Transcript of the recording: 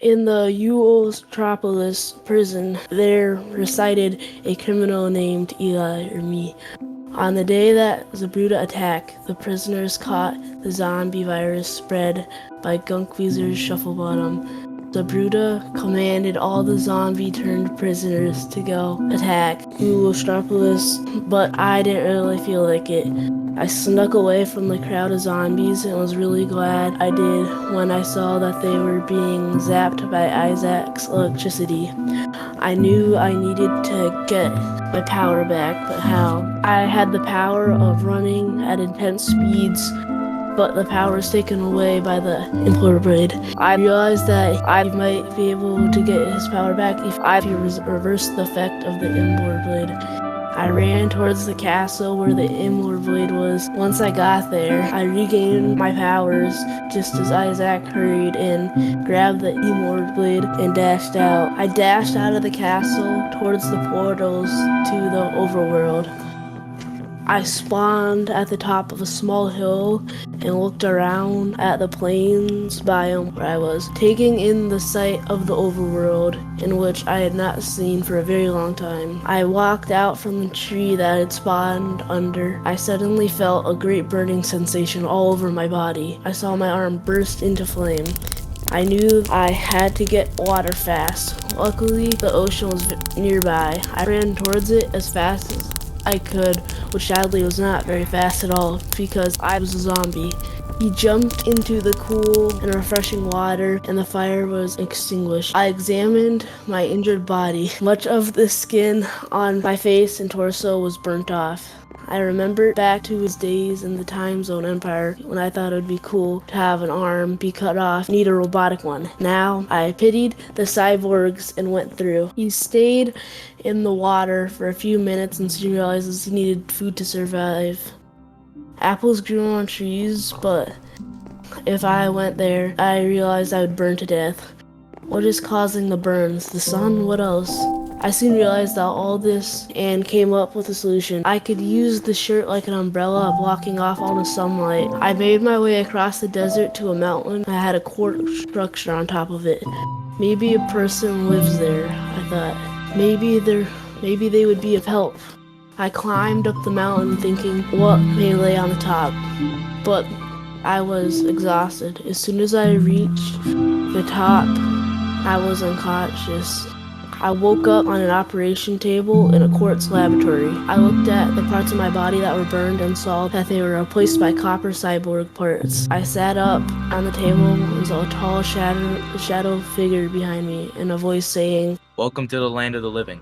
In the Metropolis prison, there resided a criminal named Eli, or me. On the day that Zabruta attacked, the prisoners caught the zombie virus spread by Gunkweezer's Shufflebottom. Zabruta commanded all the zombie-turned prisoners to go attack Metropolis, but I didn't really feel like it. I snuck away from the crowd of zombies and was really glad I did when I saw that they were being zapped by Isaac's electricity. I knew I needed to get my power back, but how? I had the power of running at intense speeds, but the power was taken away by the implorer blade. I realized that I might be able to get his power back if I reversed the effect of the implorer blade. I ran towards the castle where the implorer blade was. Once I got there, I regained my powers just as Isaac hurried in, grabbed the implorer blade, and dashed out. I dashed out of the castle towards the portals to the overworld. I spawned at the top of a small hill and looked around at the plains biome where I was, taking in the sight of the overworld, in which I had not seen for a very long time. I walked out from the tree that I had spawned under. I suddenly felt a great burning sensation all over my body. I saw my arm burst into flame. I knew I had to get water fast. Luckily, the ocean was nearby. I ran towards it as fast as I could, which sadly was not very fast at all because I was a zombie. He jumped into the cool and refreshing water and the fire was extinguished. I examined my injured body. Much of the skin on my face and torso was burnt off. I remembered back to his days in the Time Zone Empire when I thought it would be cool to have an arm be cut off, need a robotic one. Now, I pitied the cyborgs and went through. He stayed in the water for a few minutes and soon realizes he needed food to survive. Apples grew on trees, but if I went there, I realized I would burn to death. What is causing the burns? The sun? What else? I soon realized that all this and came up with a solution. I could use the shirt like an umbrella, blocking off all the sunlight. I made my way across the desert to a mountain that had a quartz structure on top of it. Maybe a person lives there, I thought. Maybe they would be of help. I climbed up the mountain thinking what may lay on the top, but I was exhausted. As soon as I reached the top, I was unconscious. I woke up on an operation table in a quartz laboratory. I looked at the parts of my body that were burned and saw that they were replaced by copper cyborg parts. I sat up on the table and saw a tall shadow figure behind me and a voice saying, "Welcome to the land of the living."